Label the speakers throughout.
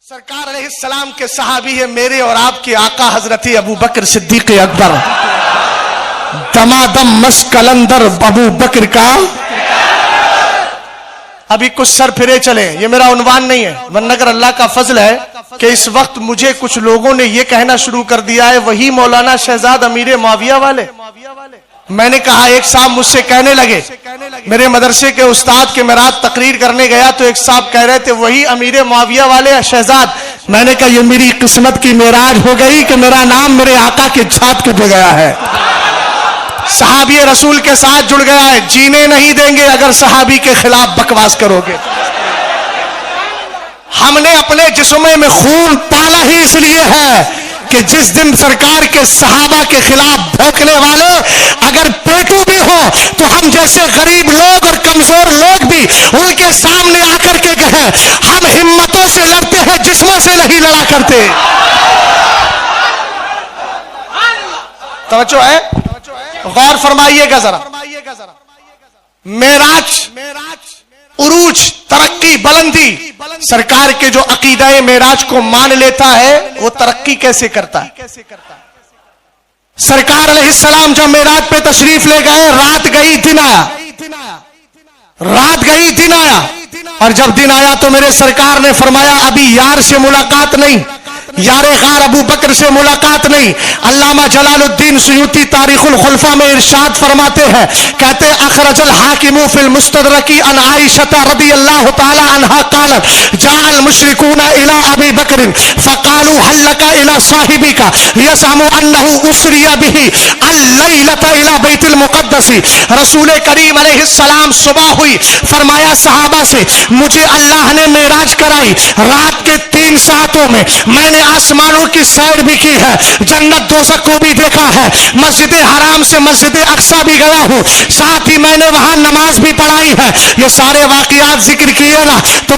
Speaker 1: सरकार अलैहिस्सलाम के सहाबी है मेरे और आपके आका हजरत अबू बकर सिद्दीक अकबर, दमादम मस कलंदर अबू बकर का। अभी कुछ सर फिरे चले, ये मेरा उन्वान नहीं है, वरना अगर अल्लाह का फजल है कि इस वक्त मुझे कुछ लोगों ने ये कहना शुरू कर दिया है वही मौलाना शहजाद अमीर मुआविया वाले। मैंने कहा, एक साहब मुझसे कहने लगे, मेरे मदरसे के उस्ताद के मैं रात तकरीर करने गया तो एक साहब कह रहे थे वही अमीर मुआविया वाले शहजाद। मैंने कहा, ये मेरी किस्मत की मेराज हो गई कि मेरा नाम मेरे आका के छात पे गया है, सहाबी रसूल के साथ जुड़ गया है। जीने नहीं देंगे अगर सहाबी के खिलाफ बकवास करोगे। हमने अपने जिस्म में खून पाला ही इसलिए है कि जिस दिन सरकार के सहाबा के खिलाफ भौंकने वाले अगर पेटू भी हो तो हम जैसे गरीब लोग और कमजोर लोग भी उनके सामने आकर के कहें, हम हिम्मतों से लड़ते हैं, जिस्मों से नहीं लड़ा करते। तवज्जो है, गौर फरमाइएगा जरा। मेराज, उरूज, तरक्की, बुलंदी, सरकार के जो अकीदा मेराज को मान लेता है वो तरक्की कैसे करता है। सरकार अलैहिस्सलाम जब मेराज पे तशरीफ ले गए, रात गई दिन आया, रात गई दिन आया, और जब दिन आया तो मेरे सरकार ने फरमाया अभी यार से मुलाकात नहीं, यारे गार अबू बकर से मुलाकात नहीं। अल्लामा जलालुद्दीन सुयूती तारीखुल खुलफा में इरशाद फरमाते हैं, कहते अखरजल हाकिमु फिल मुस्तदरकी अन आयशा रदियल्लाहु ताला अन्हा क़ालत जाअल मुशरिकूना इला अबी बकर फक़ालू हल लका इला साहिबिका यसअमु अन्नहु उसरिया बिही अल-लैलता इला बैतुल मुक़द्दस। रसूल करीम अलैहिस्सलाम सुबह हुई, फरमाया सहाबा से, मुझे अल्लाह ने मेराज कराई, रात के 3 सातों में मैंने आसमानों की सैर भी की है, जन्नत दोज़ख को भी देखा है, मस्जिद हराम से मस्जिद अक्सा भी गया हूं, साथ ही मैंने वहां नमाज भी पढ़ाई है। ये सारे वाकयात जिक्र किए ना तो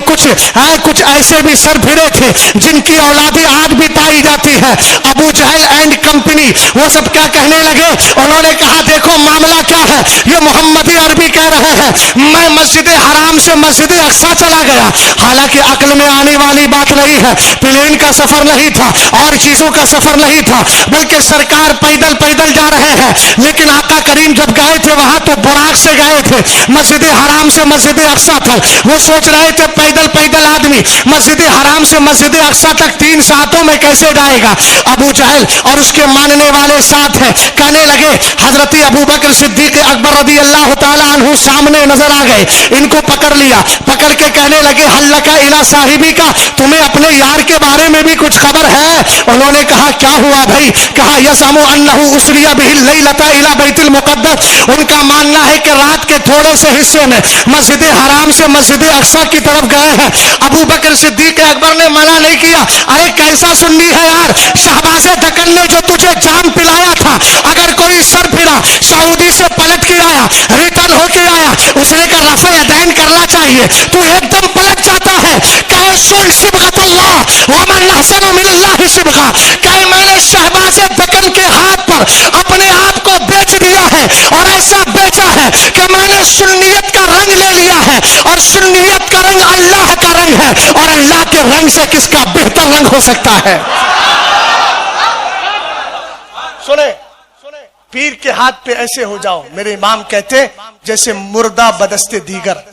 Speaker 1: कुछ ऐसे भी सर फिरे थे जिनकी औलादी आज भी पाई जाती है। अबू जहल एंड कंपनी वो सब क्या कहने लगे, उन्होंने कहा देखो मामला क्या है, ये मोहम्मदी अरबी कह रहे हैं मैं मस्जिद हराम से मस्जिद अक्सा चला गया। हालांकि अक्ल में आने वाली बात नहीं है, प्लेन का सफर नहीं था और चीजों का सफर नहीं था, बल्कि सरकार पैदल पैदल जा रहे हैं। लेकिन आका करीम जब गए थे वहां तो बुराक से गए थे, मस्जिद हराम से मस्जिद अक्सा था। वो सोच रहे थे पैदल पैदल आदमी मस्जिद हराम से मस्जिद अक्सा तक 3 सातों में कैसे जाएगा। अबू जहल और उसके मानने वाले साथ हैं, कहने लगे हजरत अबू बकर सिद्दीक अकबर रदियल्लाहु ताला अन्हु सामने नजर आ गए, इनको पकड़ लिया, पकड़ के कहने लगे हल्लका इला साहिबी का, तुम्हें अपने यार के बारे में भी कुछ खबर है। उन्होंने कहा क्या हुआ भाई, कहा यसअमु अन्नहु उसरिया बिहिल लैलता इला बैतुल मुक़द्दस, उनका मानना है कि रात के थोड़े से हिस्से में मस्जिद हराम से मस्जिद अक्सा की तरफ गए हैं। अबू बकर सिद्दीक अकबर ने मना नहीं किया, अरे कैसा सुन्नी है यार, शहबाज़े दक्कन ने जो तुझे जाम पिलाया था, अगर कोई सर फिरा सऊदी से पलट के आया, रिटर्न होके आया, उसने का रफ़े अदैन करना चाहिए, तू एकदम पलट जाता है। कहे सुन सिबगतुल्लाह व मन अहसनु मिनल्लाहि सिबगा, कहे मैंने शहबाज़े दक्कन के हाथ पर अपने आप को बेच दिया है और ऐसा बेचा है कि मैंने सुन्नियत का रंग ले लिया है, और सुन्नियत का रंग अल्लाह का रंग है, और अल्लाह के रंग से किसका बेहतर रंग हो सकता है। सुने, पीर के हाथ पे ऐसे हो जाओ, मेरे इमाम कहते जैसे मुर्दा बदस्ते दीगर।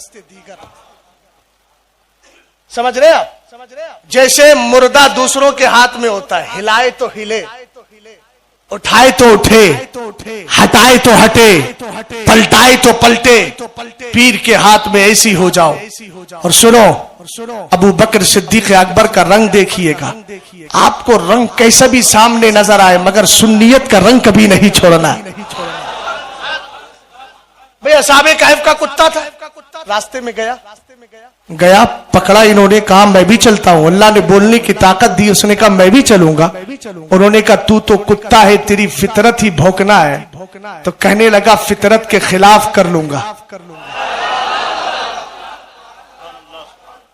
Speaker 1: समझ रहे आप, जैसे मुर्दा दूसरों के हाथ में होता है, हिलाए तो हिले, उठाए तो उठे, हटाए तो हटे, पलटाए तो पलटे, पीर के हाथ में ऐसी हो जाओ। और सुनो, अबू बकर सिद्दीक अकबर का रंग देखिएगा, आपको रंग कैसा भी सामने नजर आए मगर सुन्नियत का रंग कभी नहीं छोड़ना। भाई असहाबे कहफ का कुत्ता था, रास्ते में गया पकड़ा, इन्होंने कहा मैं भी चलता हूं, अल्लाह ने बोलने की ताकत दी, उसने कहा मैं भी चलूंगा। उन्होंने कहा तू तो कुत्ता है, तेरी फितरत ही भौंकना है। तो कहने लगा फितरत के खिलाफ कर लूंगा।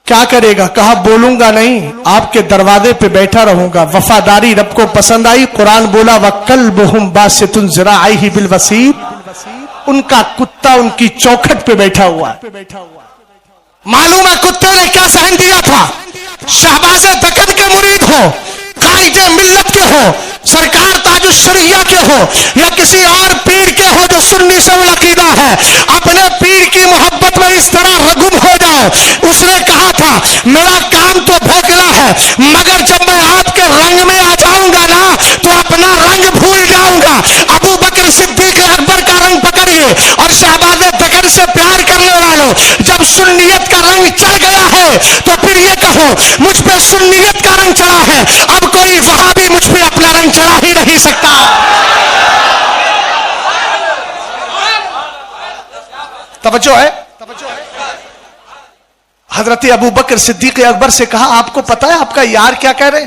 Speaker 1: क्या करेगा, कहा बोलूंगा नहीं, आपके दरवाजे पे बैठा रहूंगा। वफादारी रब को पसंद आई, कुरान बोला वकल्बुहुम बासितुन ज़राइहि बिल वसीर, उनका कुत्ता उनकी चौखट पे बैठा हुआ है। मालूम है कुत्ते ने क्या सहन दिया था, शहबाज़े दक्कन हो, कायदे मिल्लत के हो, सरकार ताजुश शरिया के हो, या किसी और पीर के हो जो सुन्नी से अकीदा है, अपने पीर की मोहब्बत में इस तरह रगुम हो जाओ। उसने कहा था मेरा काम तो भोगला है, मगर जब मैं आपके रंग में आ जाऊंगा ना तो अपना रंग भूल जाऊंगा। अबू बकर सिद्दीक अकबर का रंग पकड़िए और शहबाज़े बकर से प्यार करने वालों, जब सुन्नियत का रंग चढ़ गया है तो फिर ये कहो मुझ पे सुन्नियत का रंग चढ़ा है, अब कोई वहाबी मुझ पे अपना रंग चढ़ा ही नहीं सकता। तवज्जो है? हजरत अबू बकर सिद्दीक अकबर से कहा आपको पता है आपका यार क्या कह रहे?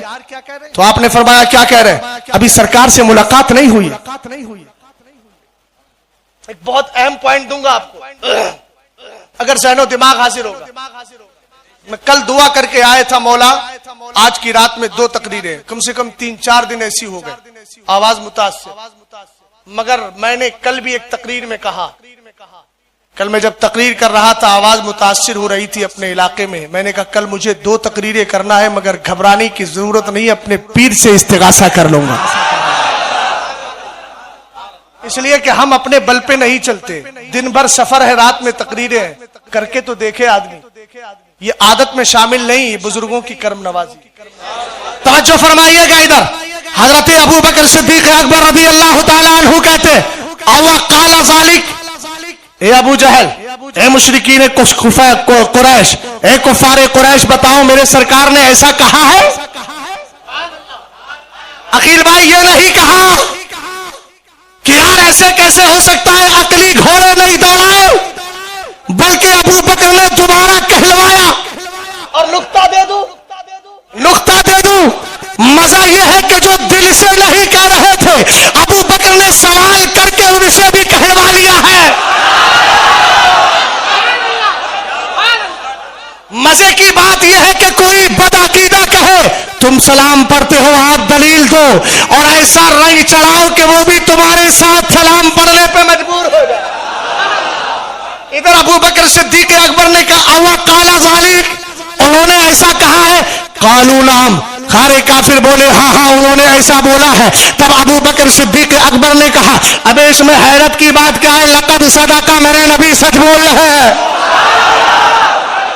Speaker 1: तो आपने फरमाया क्या कह रहे? अभी सरकार से मुलाकात नहीं हुई। एक बहुत अहम पॉइंट दूंगा आपको, अगर जहनो दिमाग हाजिर होगा। मैं कल दुआ करके आया था मौला, आज की रात में 2 तकरीरें, कम से कम 3-4 दिन ऐसी हो गए, आवाज मुतासिर। मगर मैंने कल भी एक तकरीर में कहा, कल मैं जब तकरीर कर रहा था आवाज मुतासिर हो रही थी अपने इलाके में, मैंने कहा कल मुझे 2 तकरीरें करना है, मगर घबराने की जरूरत नहीं, अपने पीर से इस्तिगासा कर लूंगा। इसलिए कि हम अपने बल पे नहीं चलते, दिन भर सफर है, रात में तकरीरें हैं, करके तो देखे आदमी। ये आदत में शामिल नहीं, ये बुजुर्गों की कर्म नवाजी। तवज्जो फरमाइएगा इधर। हजरत अबू बकर सिद्दीक अकबर रज़ी अल्लाह ताला अन्हु कहते अवा काला ज़ालिक, ए अबू जहल, ए मुशरिकीन कुरैश, ए कुफारे कुरैश, बताओ मेरे सरकार ने ऐसा कहा है? अखिल भाई ये नहीं कहा कि यार ऐसे कैसे हो सकता है, अकली घोड़े नहीं दौड़ाए, बल्कि अबू बकर ने दोबारा कहलवाया। और नुक्ता दे दूं, मजा यह है कि जो दिल से नहीं कह रहे थे, अबू बकर ने सवाल करके उनसे भी कहलवा लिया है। मजे की बात यह है कि कोई बदअकीदा कहे तुम सलाम पढ़ते हो, आप दलील दो, और ऐसा रंग चढ़ाओ कि वो भी तुम्हारे साथ सलाम पढ़ने पे मजबूर हो जाए। इधर अबू बकर सिद्दीक अकबर ने कहा अवा काला ज़ालिक, उन्होंने ऐसा कहा है? कालू नाम, खारे काफिर बोले हाँ हाँ उन्होंने ऐसा बोला है। तब अबू बकर सिद्दीक अकबर ने कहा अबे इसमें हैरत की बात क्या है, लक़द सदका, मेरे नबी सच बोल रहे हैं,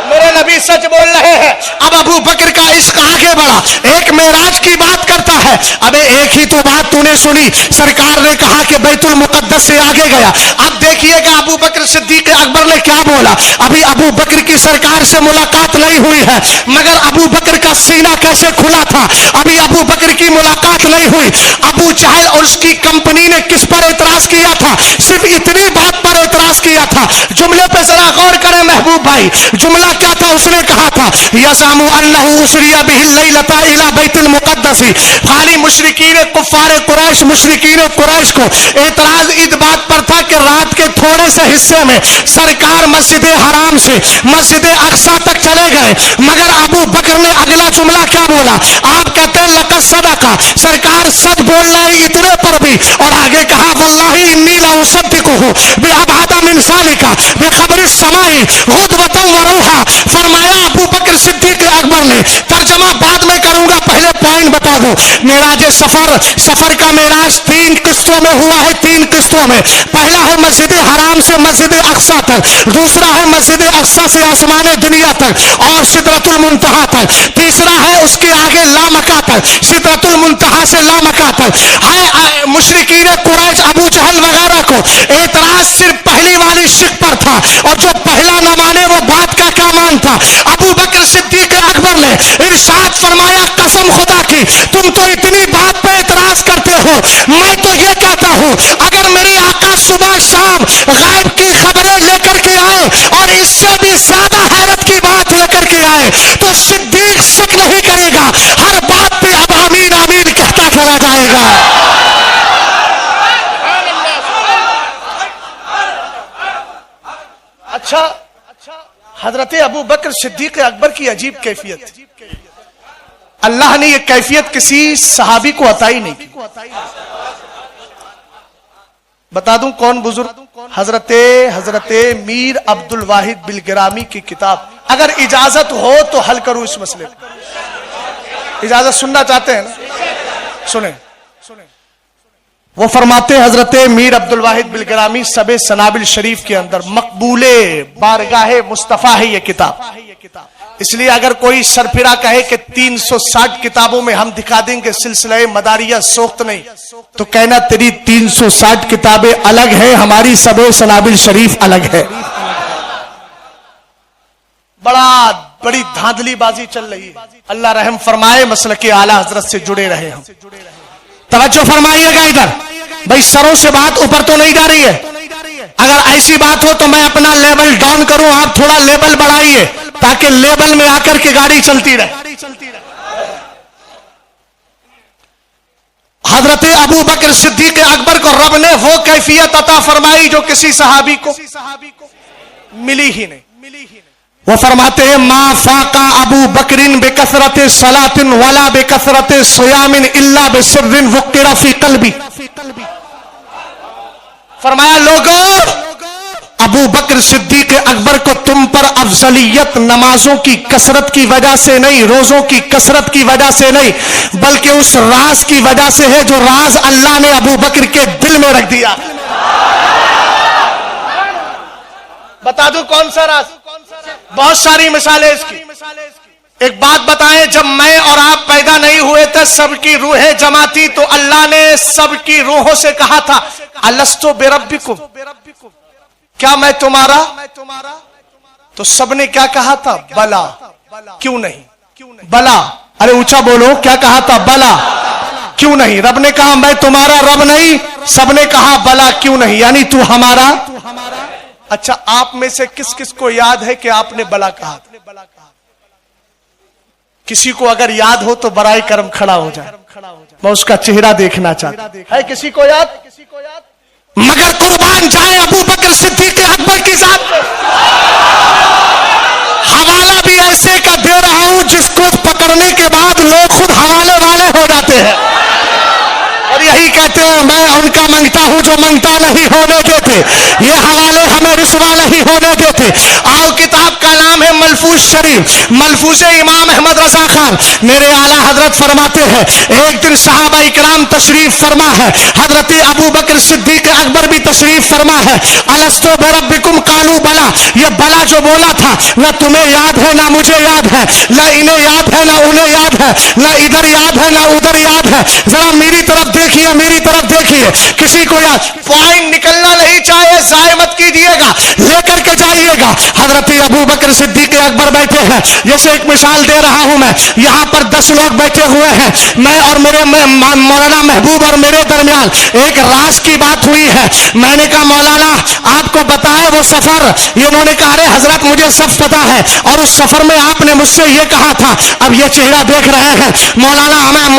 Speaker 1: मेरे नबी सच बोल रहे हैं। अब अबू बकर का इश्क आगे बढ़ा, एक मेराज की बात करता है। अबे एक ही तो बात तूने सुनी, सरकार ने कहा कि बैतुल मुक़द्दस से आगे गया। अब देखिएगा अबू बकर सिद्दीक अकबर ने क्या बोला। अभी अबू बकर की सरकार से मुलाकात नहीं हुई है, मगर अबू बकर का सीना कैसे खुला था, अभी अबू बकर की मुलाकात नहीं हुई। अबू जहल और उसकी कंपनी ने किस पर एतराज किया था? सिर्फ इतनी बात पर एतराज किया था। जुमले पे जरा गौर करें महबूब भाई, जुमला क्या था? उसने कहा था यज़अमु अन्नहु उसरिया बिहिल लैलता इला बैतुल मुक़द्दस। खाली मुशरिकीन कुफ़ार कुरैश, मुशरिकीन कुरैश को एतराज इस बात पर था कि रात के थोड़े से हिस्से में सरकार मस्जिद हराम से मस्जिद अक्सा तक चले गए, मगर अबू बकर ने अगला जुमला क्या बोला? आप कहते हैं लक़द सदका, सरकार सच बोल रहे हैं इतने पर भी, और आगे कहा वल्लाही इन्नी ला उसद्दिकुहु बिअबअदा मिन ज़ालिका बिख़बरि समाई गुदवतन व रूहा। फरमाया अबू बकर सिद्दीक अकबर ने, तर्जमा बाद में करूंगा, पहले पॉइंट बता दूं। मेराज सफर का मेराज 3 किस्तों में हुआ है, 3 किस्तों में। पहला है मस्जिद हराम से मस्जिद अक्सा तक, दूसरा है मस्जिद अक्सा से आसमान दुनिया तक और सिदरतुल मुंतहा तक, तीसरा है उसके आगे लामका तक, सिदरतुल मुंतहा से लामका तक है। मुशरिकीन कुरैश अबू जहल वगैरह को एतराज सिर्फ पहली वाली शिक पर था, और जो पहला न माने वो बात का क्या मान था। अबू बकर सिद्दीक अकबर ने इरशाद फरमाया कसम खुदा की तुम तो इतनी बात पे एतराज करते हो, मैं तो ये कहता हूं अगर मेरे आका सुबह शाम गैब की खबरें लेकर के आए और इससे भी ज्यादा हैरत की बात लेकर के आए तो सिद्दीक शक नहीं करेगा, हर बात पे अब आमीन आमीन कहता चला जाएगा। अच्छा, हजरत अबू बकर सिद्दीक अकबर की अजीब कैफियत, अल्लाह ने यह कैफियत किसी सहाबी को अताई नहीं की। बता दूं कौन बुजुर्ग? हजरते मीर अब्दुल वाहिद बिलगिरामी की किताब, अगर इजाजत हो तो हल करूं इस मसले को। इजाजत सुनना चाहते हैं ना? सुने। वो फरमाते हैं हजरत मीर अब्दुल वाहिद बिलग्रामी सबे सनाबिल शरीफ के अंदर, मकबूले बारगाहे मुस्तफा है ये किताब। इसलिए अगर कोई सरफिरा कहे कि 360 किताबों में हम दिखा देंगे सिलसिला मदारिया सोख्त नहीं, तो कहना तेरी 360 किताबें अलग है, हमारी सबे सनाबिल शरीफ अलग है। बड़ी धांधलीबाजी चल रही है। अल्लाह रहम फरमाए, मसलक के आला हजरत से जुड़े रहे हम। तवज्जो फरमाइएगा इधर भाई, सरों से बात ऊपर तो नहीं जा रही है। अगर ऐसी बात हो तो मैं अपना लेवल डाउन करूं, आप थोड़ा लेवल बढ़ाइए ताकि लेवल में आकर के गाड़ी चलती रहे। हजरत अबू बकर सिद्दीक अकबर को रब ने वो कैफियत अता फरमाई जो किसी सहाबी को मिली ही नहीं। वो फरमाते हैं, मा फाका अबू बकरिन बेकसरत सलातिन वला बेकसरत सियामिन इल्ला बिसिर्रिन वुक्किरा फी कल्बी। फरमाया, लोगों, अबू बकर सिद्दीक अकबर को तुम पर अफजलियत नमाजों की कसरत की वजह से नहीं, रोजों की कसरत की वजह से नहीं, बल्कि उस राज की वजह से है जो राज अल्लाह ने अबू बकर के दिल में रख दिया। बता दूं कौन सा राज? बहुत सारी मिसालें इसकी। एक बात बताएं, जब मैं और आप पैदा नहीं हुए थे सबकी रूहें जमा थी, तो अल्लाह ने सबकी रूहों से कहा था, अलस्तो बेरब्बिकुम, क्या मैं तुम्हारा? तो सबने क्या कहा था? बला। क्यों नहीं? बला। अरे ऊंचा बोलो, क्या कहा था? बला। क्यों नहीं? रब ने कहा मैं तुम्हारा रब नहीं, सबने कहा बला क्यों नहीं, यानी तू हमारा। अच्छा, आप में से किस किस को याद है कि आपने बला कहा? किसी को अगर याद हो तो बराए करम खड़ा हो जाए, मैं उसका चेहरा देखना चाहता है। किसी को याद? मगर कुर्बान जाए अबू बकर सिद्दीक अकबर की जात पे। हवाला भी ऐसे का दे रहा हूं जिसको पकड़ने के बाद लोग खुद हवाले वाले हो जाते हैं और यही कहते हैं मैं उनका मंगता हूं जो मंगता नहीं होने देते, ये हवाले हमें रुसवा नहीं होने देते। आओ, किताब का नाम है मलफूज शरीफ, मलफूज इमाम अहमद रजा खान। मेरे आला हजरत फरमाते हैं, एक दिन सहाबा इकराम तशरीफ फरमा है, हजरत अबू बकर सिद्दीक अकबर भी तशरीफ फरमा है। अलस्तो बिरब्बिकुम कालू बला, ये बला जो बोला था न तुम्हें याद है ना मुझे याद है, न इन्हें याद है ना उन्हें याद है, न इधर याद है ना उधर याद है। जरा मेरी तरफ देखिए, मेरी तरफ देखिए, किसी को याद? पॉइंट निकलना नहीं चाहिए, जाए मत कीजिएगा, लेकर के जाइएगा। हजरत अबू बकर सिद्दीक अकबर बैठे हैं, जैसे एक मिसाल दे रहा हूं मैं, यहां पर 10 लोग बैठे हुए हैं, मैं और मेरे मौलाना महबूब और मेरे दरमियान एक राज की बात हुई है। मैंने कहा मौलाना आपको बताए वो सफर? इन्होंने कहा अरे हजरत मुझे सब पता है, और उस सफर में आपने मुझसे ये कहा था। अब ये चेहरा देख रहे हैं मौलाना, हमें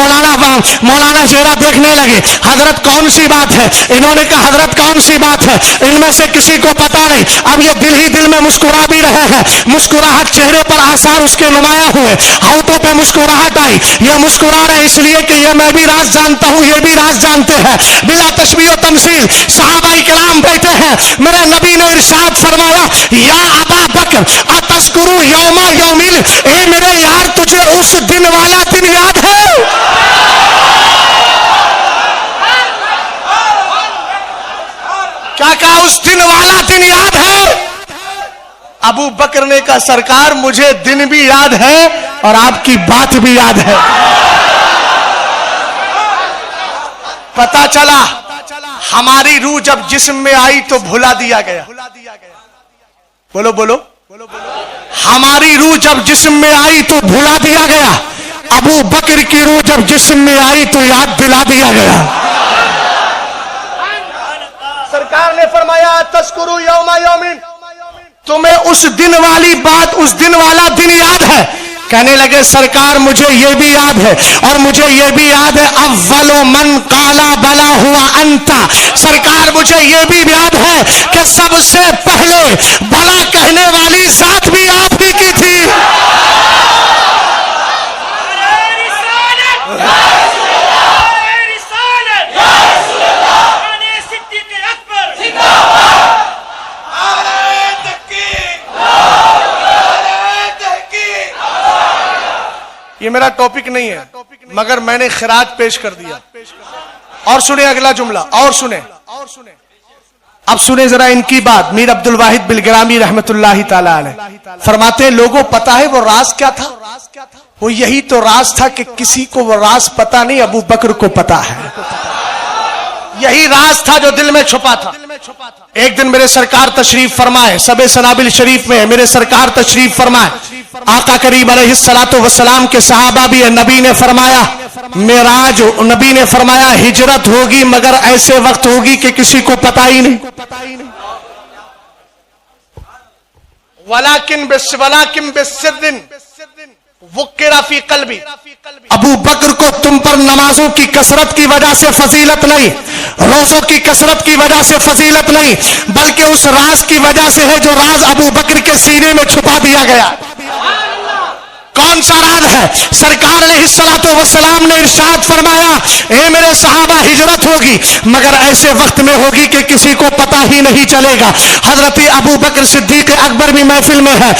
Speaker 1: मौलाना चेहरा देखने लगे, हजरत कौन सी बात है? इन्होंने कहा हजरत कौन सी बात है? इनमें से किसी को पता नहीं। अब ये दिल ही दिल में मुस्कुरा भी रहे हैं, मुस्कुराहट चेहरे पर आसार उसके नुमाया हुए, होठों पे मुस्कुराहट आई। ये मुस्कुरा रहे इसलिए कि ये मैं भी राज जानता हूं, ये भी राज जानते हैं। बिला तशबीह और तमसील सहाबा इकराम बैठे हैं। मेरे नबी ने इरशाद फरमाया, या अबा बकर अतस्कुरु यौमा यौमिल, ए मेरे यार तुझे उस दिन वाला दिन याद है? क्या कहा? उस दिन वाला दिन याद है? अबू बकर ने कहा सरकार मुझे दिन भी याद है और आपकी बात भी याद है। पता चला हमारी रूह जब जिस्म में आई तो भुला दिया गया। बोलो बोलो, हमारी रूह जब जिस्म में आई तो भुला दिया गया। अबू बकर की रूह जब जिस्म में आई तो याद दिला दिया गया। सरकार ने फरमाया तस्कुरु यौमा यौमिन, तुम्हें उस दिन वाली बात, उस दिन वाला दिन याद है? कहने लगे सरकार मुझे ये भी याद है और मुझे ये भी याद है अव्वलो मन काला बला हुआ अंता। सरकार मुझे ये भी याद है कि सबसे पहले बला कहने वाली जात भी आप ही की थी। ये मेरा टॉपिक नहीं है, मगर मैंने खिराज पेश कर दिया। और सुने अगला जुमला, और सुने, अब सुने जरा इनकी बात। मीर अब्दुल वाहिद बिलग्रामी रहमतुल्लाहि ताला अलैह फरमाते हैं, लोगों पता है वो राज क्या था? वो यही तो राज था कि किसी को वो राज पता नहीं, अबू बकर को पता है। यही राज था जो दिल में छुपा था। एक दिन मेरे सरकार तशरीफ फरमाए, सबे सनाबिल शरीफ में मेरे सरकार तशरीफ फरमाए, आका करीम अलैहिस्सलातु वस्सलाम के सहाबा भी है। नबी ने फरमाया मेराज, नबी ने फरमाया हिजरत होगी मगर ऐसे वक्त होगी कि किसी को पता ही नहीं। वलाकिन बिस्सिद्दिन वुक्किरा फी क़ल्बी, अबू बकर को तुम पर नमाजों की कसरत की वजह से फजीलत नहीं, रोजों की कसरत की वजह से फजीलत नहीं, बल्कि उस राज की वजह से है जो राज अबू बकर के सीने में छुपा दिया गया। कौन सा राज है? सरकार अलैहिस्सलातु वस्सलाम ने इरशाद फरमाया, ए मेरे सहाबा हिजरत होगी मगर ऐसे वक्त में होगी कि किसी को पता ही नहीं चलेगा। हजरत अबू बकर सिद्दीक अकबर भी महफिल में है,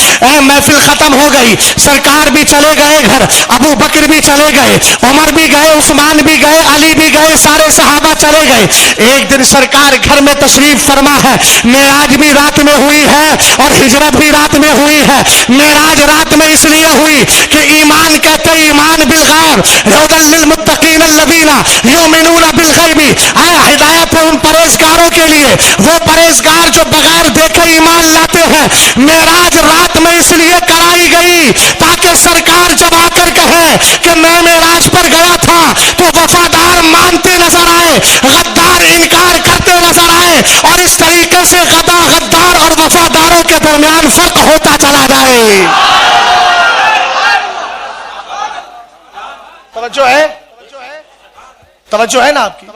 Speaker 1: महफिल खत्म हो गई, सरकार भी चले गए घर, अबू बकर भी चले गए, उमर भी गए, उस्मान भी गए, अली भी गए, सारे सहाबा चले गए। एक दिन सरकार घर में तशरीफ फरमा है, मेराज भी रात में हुई है और हिजरत भी रात में हुई है। मेराज रात में इसलिए हुई कि ईमान कहते ईमान बिल गैब हुदल लिल मुत्तकीन अल्लज़ीना युमिनूना बिल गैबी, हिदायत है उन परहेजगारों के लिए, वो परहेजगार जो बगैर देखे ईमान लाते हैं। मेराज रात में इसलिए कराई गई ताकि सरकार जब आकर कहे कि मैं मेराज पर गया था तो वफादार मानते नजर आए, गद्दार इनकार करते नजर आए, और इस तरीके से गद्दार और वफादारों के दरमियान फर्क होता चला जाए। तवज्जो है ना आपकी?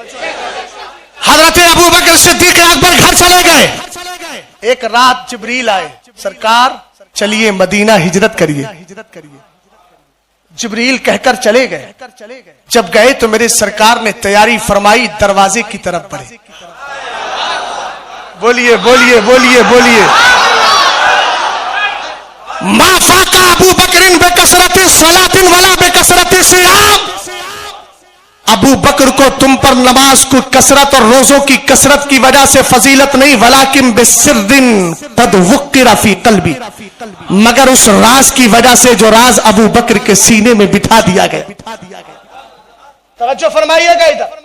Speaker 1: हजरत अबू बकर सिद्दीक अकबर घर चले गए। एक रात जिब्रील आए, सरकार चलिए मदीना हिजरत करिए। जिब्रील कहकर चले गए। जब गए तो मेरे सरकार ने तैयारी फरमाई, दरवाजे की तरफ बढ़े। बोलिए बोलिए बोलिए बोलिए। मा फाका अबू बकरिन बेकसरति सलातिन वला बेकसरति सियाम, अबू बकर को तुम पर नमाज को कसरत और रोजों की कसरत की वजह से फजीलत नहीं, वलाकिन बिस्सिर्रिन कद वुक्किरा फी क़ल्बी, मगर उस राज की वजह से जो राज अबू बकर के सीने में बिठा दिया गया। तवज्जो फरमाइएगा इधर।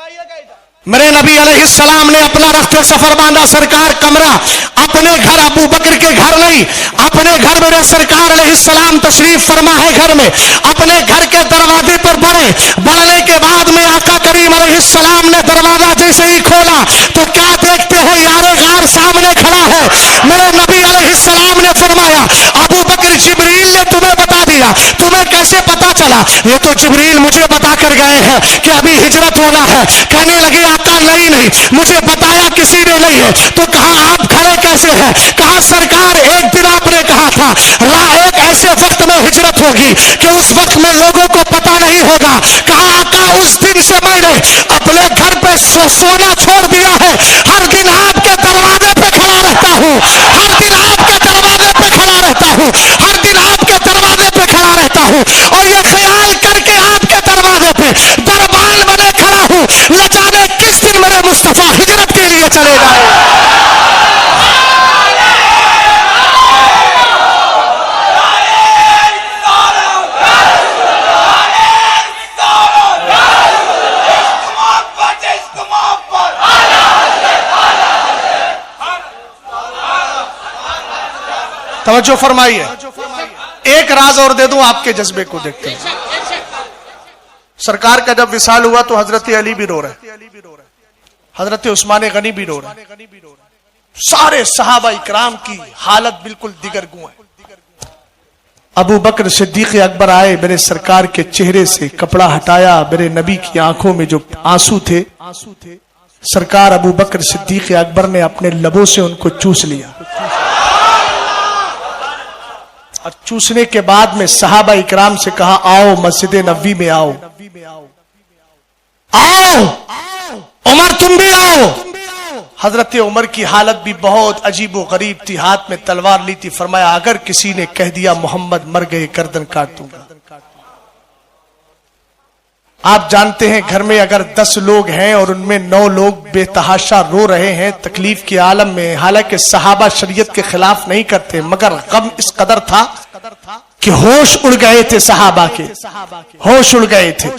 Speaker 1: मेरे नबी अलैहिस्सलाम ने अपना रफ्ते सफर बांधा, सरकार कमरा अपने घर, अबू बकर के घर नहीं, अपने घर मेरे सरकार अलैहिस्सलाम तशरीफ फरमा है घर में। अपने घर के दरवाजे पर बढ़ने के बाद में आका करीम अलैहिस्सलाम ने दरवाजा जैसे ही खोला तो क्या देखते हैं, यारे गार सामने खड़ा है। मेरे नबी अलैहिस्सलाम ने फरमाया, अबू बकर जिब्रील ने तुम्हें बता दिया, तुम्हें कैसे पता चला? ये तो जिब्रील मुझे बता कर गए हैं कि अभी हिजरत होना है। कहने लगे आका नहीं, मुझे बताया किसी ने नहीं है। तो कहा आप खड़े कैसे हैं? कहा सरकार एक दिन आपने कहा था एक ऐसे वक्त में हिजरत होगी कि उस वक्त में लोगों को पता नहीं होगा। कहा आका उस दिन से मैंने अपने घर पे सोना छोड़ दिया है, हर दिन आपके दरवाजे पे खड़ा रहता हूँ, हर दिन आपके दरवाजे पे खड़ा रहता हूँ, हर दिन आपके दरवाजे पे खड़ा रहता हूँ, और ये ख्याल करके आपके दरवाजे पे दरबान बने खड़ा हूँ, न जाने किस दिन मेरे मुस्तफा हिजरत के लिए चले जाए। तवज्जो फरमाइए। एक राज और दे दूं आपके जज्बे को देखते हैं। सरकार का जब विसाल हुआ तो हजरत अली भी रो रहे, हजरत उस्मान गनी भी रो रहे, सारे सहाबा इकराम की हालत बिल्कुल दिगर गुं है। अबू बकर सिद्दीक अकबर आए, मेरे सरकार के चेहरे से कपड़ा हटाया, मेरे नबी की आंखों में जो आंसू थे, सरकार अबू बकर सिद्दीक अकबर ने अपने लबों से उनको चूस लिया। और चूसने के बाद में सहाबा इकराम से कहा, आओ मस्जिद नबवी में आओ, आओ उमर तुम भी आओ। हजरत उमर की हालत भी बहुत अजीब व गरीब थी, हाथ में तलवार ली थी। फरमाया अगर किसी ने कह दिया मोहम्मद मर गए गर्दन काट दूंगा। आप जानते हैं घर में अगर 10 लोग हैं और उनमें 9 लोग बेतहाशा रो रहे हैं तकलीफ के आलम में, हालांकि सहाबा शरीयत के खिलाफ नहीं करते, मगर गम इस कदर था कि होश उड़ गए थे, सहाबा के होश उड़ गए थे।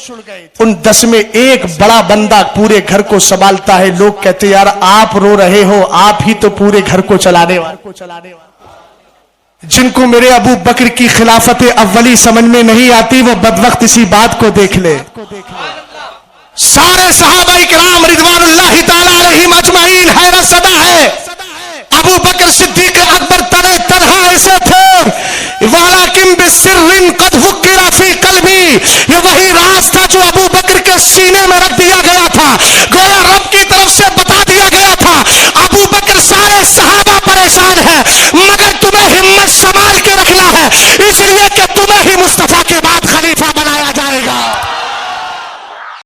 Speaker 1: उन 10 में एक बड़ा बंदा पूरे घर को संभालता है। लोग कहते यार आप रो रहे हो, आप ही तो पूरे घर को चलाने वाले। जिनको मेरे अबू बकर की खिलाफत अव्वली समझ में नहीं आती वो बदवक्त इसी बात को देख ले। सारे सहाबा इकराम रिदवानुल्लाहि ताला अलैहिम अजमईन हैरत ज़दा है। अबू बकर सिद्दीक अकबर तने तन्हा ऐसे थे, वालाकिन बिसिर्रिन कद हुक्किरा फी कल्बी, ये वही राज था जो अबू बकर के सीने में रख